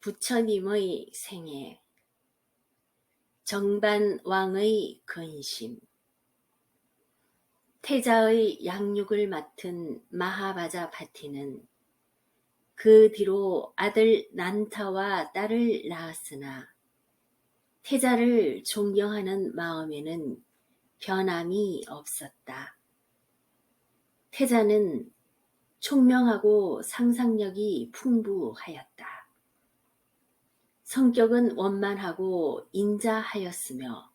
부처님의 생애, 정반왕의 근심. 태자의 양육을 맡은 마하바자파티는 그 뒤로 아들 난타와 딸을 낳았으나 태자를 존경하는 마음에는 변함이 없었다. 태자는 총명하고 상상력이 풍부하였다. 성격은 원만하고 인자하였으며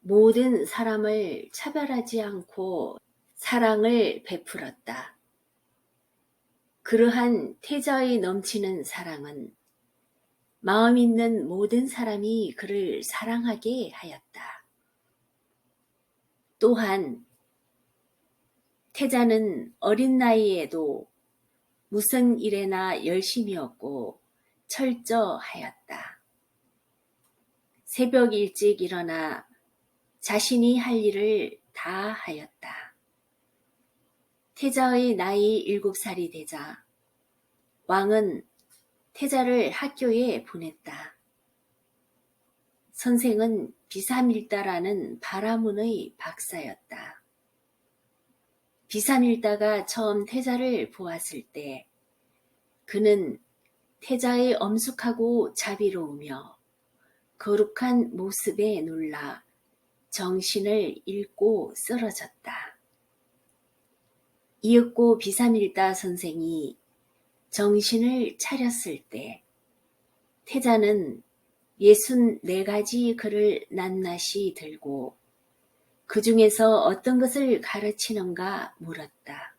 모든 사람을 차별하지 않고 사랑을 베풀었다. 그러한 태자의 넘치는 사랑은 마음 있는 모든 사람이 그를 사랑하게 하였다. 또한 태자는 어린 나이에도 무슨 일에나 열심이었고 철저하였다. 새벽 일찍 일어나 자신이 할 일을 다 하였다. 태자의 나이 7살이 되자 왕은 태자를 학교에 보냈다. 선생은 비사밀다라는 바라문의 박사였다. 비사밀다가 처음 태자를 보았을 때 그는 태자의 엄숙하고 자비로우며 거룩한 모습에 놀라 정신을 잃고 쓰러졌다. 이윽고 비사밀다 선생이 정신을 차렸을 때 태자는 64가지 글을 낱낱이 들고 그 중에서 어떤 것을 가르치는가 물었다.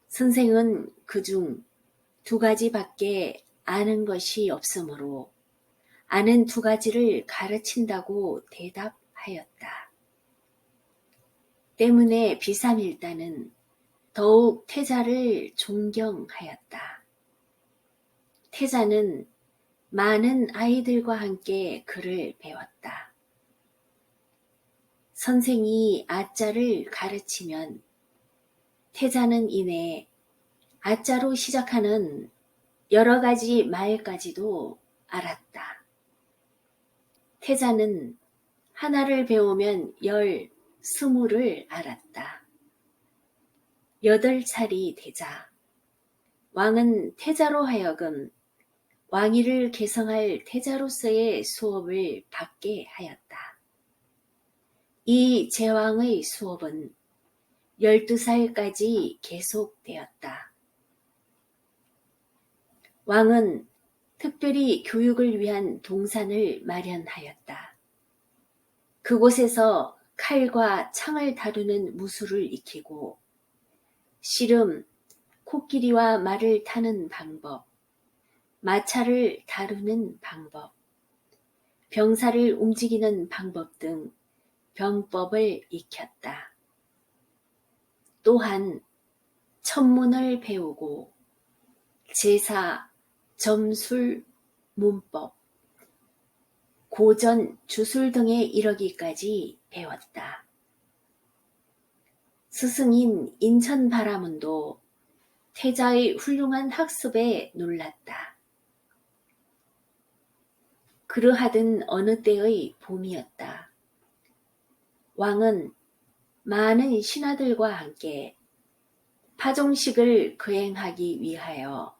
선생은 그중 2가지밖에 아는 것이 없으므로 아는 2가지를 가르친다고 대답하였다. 때문에 비사밀다는 더욱 태자를 존경하였다. 태자는 많은 아이들과 함께 글을 배웠다. 선생이 아자를 가르치면 태자는 이내 아자로 시작하는 여러 가지 말까지도 알았다. 태자는 하나를 배우면 20을 알았다. 8살이 되자 왕은 태자로 하여금 왕위를 계승할 태자로서의 수업을 받게 하였다. 이 제왕의 수업은 12살까지 계속되었다. 왕은 특별히 교육을 위한 동산을 마련하였다. 그곳에서 칼과 창을 다루는 무술을 익히고 씨름, 코끼리와 말을 타는 방법, 마차를 다루는 방법, 병사를 움직이는 방법 등 병법을 익혔다. 또한 천문을 배우고 제사, 점술, 문법, 고전, 주술 등에 이르기까지 배웠다. 스승인 인천바라문도 태자의 훌륭한 학습에 놀랐다. 그러하던 어느 때의 봄이었다. 왕은 많은 신하들과 함께 파종식을 거행하기 위하여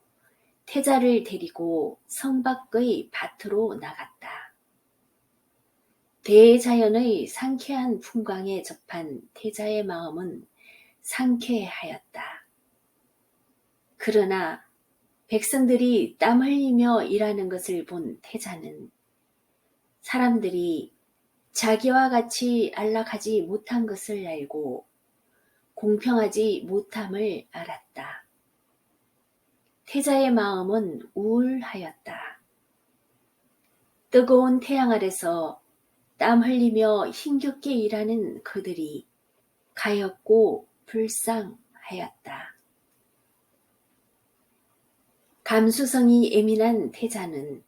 태자를 데리고 성 밖의 밭으로 나갔다. 대자연의 상쾌한 풍광에 접한 태자의 마음은 상쾌하였다. 그러나 백성들이 땀 흘리며 일하는 것을 본 태자는 사람들이 자기와 같이 안락하지 못한 것을 알고 공평하지 못함을 알았다. 태자의 마음은 우울하였다. 뜨거운 태양 아래서 땀 흘리며 힘겹게 일하는 그들이 가엾고 불쌍하였다. 감수성이 예민한 태자는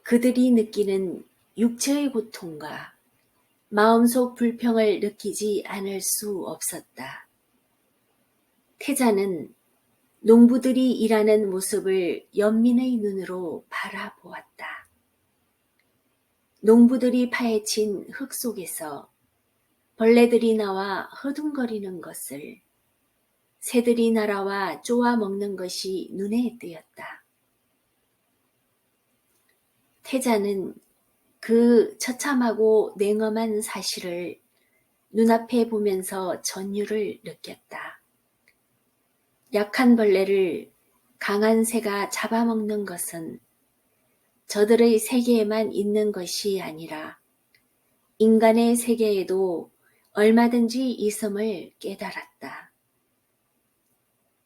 그들이 느끼는 육체의 고통과 마음속 불평을 느끼지 않을 수 없었다. 태자는 농부들이 일하는 모습을 연민의 눈으로 바라보았다. 농부들이 파헤친 흙 속에서 벌레들이 나와 허둥거리는 것을, 새들이 날아와 쪼아 먹는 것이 눈에 띄었다. 태자는 그 처참하고 냉엄한 사실을 눈앞에 보면서 전율을 느꼈다. 약한 벌레를 강한 새가 잡아먹는 것은 저들의 세계에만 있는 것이 아니라 인간의 세계에도 얼마든지 있음을 깨달았다.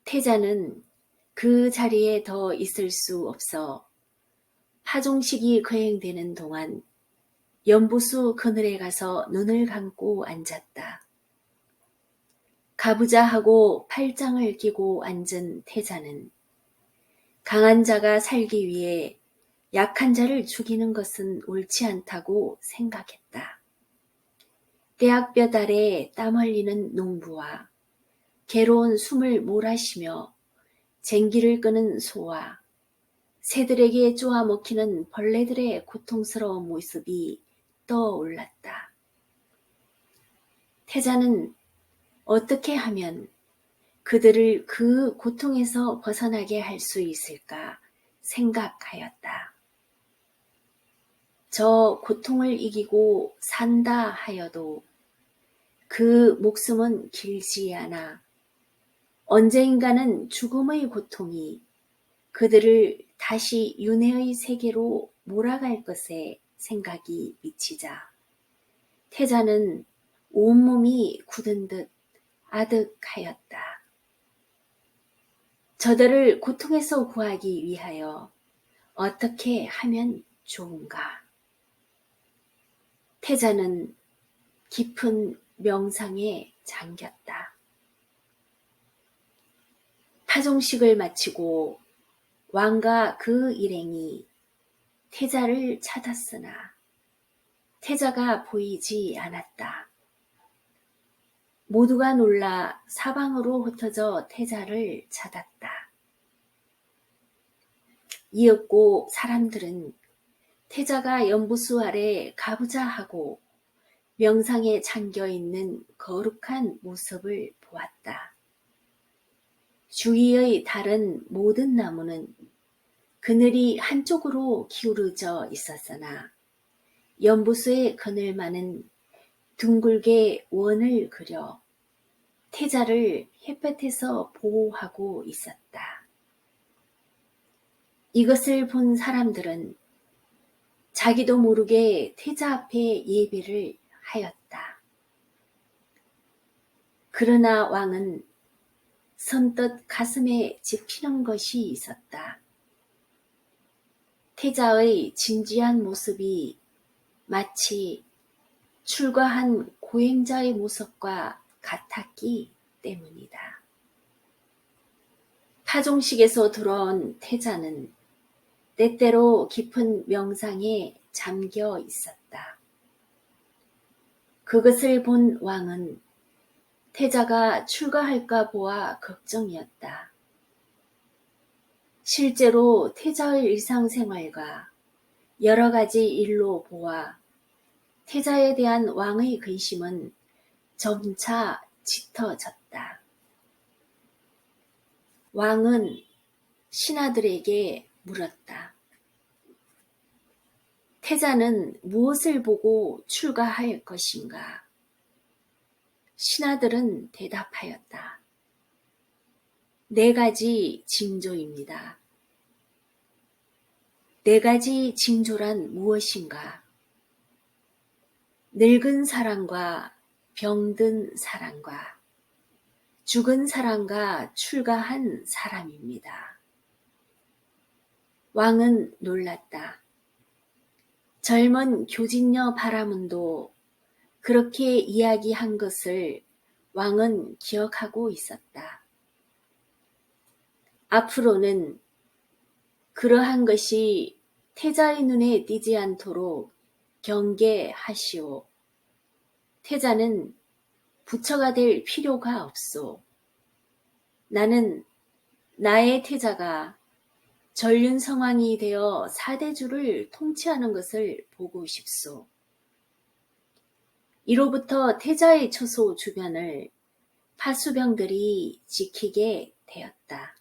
태자는 그 자리에 더 있을 수 없어 파종식이 거행되는 동안 연부수 그늘에 가서 눈을 감고 앉았다. 가부좌 하고 팔짱을 끼고 앉은 태자는 강한 자가 살기 위해 약한 자를 죽이는 것은 옳지 않다고 생각했다. 떼약볕 아래 땀 흘리는 농부와 괴로운 숨을 몰아쉬며 쟁기를 끄는 소와 새들에게 쪼아 먹히는 벌레들의 고통스러운 모습이 떠올랐다. 태자는 어떻게 하면 그들을 그 고통에서 벗어나게 할 수 있을까 생각하였다. 저 고통을 이기고 산다 하여도 그 목숨은 길지 않아 언젠가는 죽음의 고통이 그들을 다시 윤회의 세계로 몰아갈 것에 생각이 미치자 태자는 온몸이 굳은 듯 아득하였다. 저들을 고통에서 구하기 위하여 어떻게 하면 좋은가? 태자는 깊은 명상에 잠겼다. 파종식을 마치고 왕과 그 일행이 태자를 찾았으나 태자가 보이지 않았다. 모두가 놀라 사방으로 흩어져 태자를 찾았다. 이윽고 사람들은 태자가 연부수 아래 가부좌하고 명상에 잠겨있는 거룩한 모습을 보았다. 주위의 다른 모든 나무는 그늘이 한쪽으로 기울어져 있었으나 연부수의 그늘만은 둥글게 원을 그려 태자를 햇볕에서 보호하고 있었다. 이것을 본 사람들은 자기도 모르게 태자 앞에 예배를 하였다. 그러나 왕은 선뜻 가슴에 집히는 것이 있었다. 태자의 진지한 모습이 마치 출가한 고행자의 모습과 같았기 때문이다. 파종식에서 돌아온 태자는 때때로 깊은 명상에 잠겨 있었다. 그것을 본 왕은 태자가 출가할까 보아 걱정이었다. 실제로 태자의 일상생활과 여러 가지 일로 보아 태자에 대한 왕의 근심은 점차 짙어졌다. 왕은 신하들에게 물었다. 태자는 무엇을 보고 출가할 것인가? 신하들은 대답하였다. 4가지 징조입니다. 4가지 징조란 무엇인가? 늙은 사람과 병든 사람과 죽은 사람과 출가한 사람입니다. 왕은 놀랐다. 젊은 교진녀 바라문도 그렇게 이야기한 것을 왕은 기억하고 있었다. 앞으로는 그러한 것이 태자의 눈에 띄지 않도록 경계하시오. 태자는 부처가 될 필요가 없소. 나는 나의 태자가 전륜성왕이 되어 사대주를 통치하는 것을 보고 싶소. 이로부터 태자의 처소 주변을 파수병들이 지키게 되었다.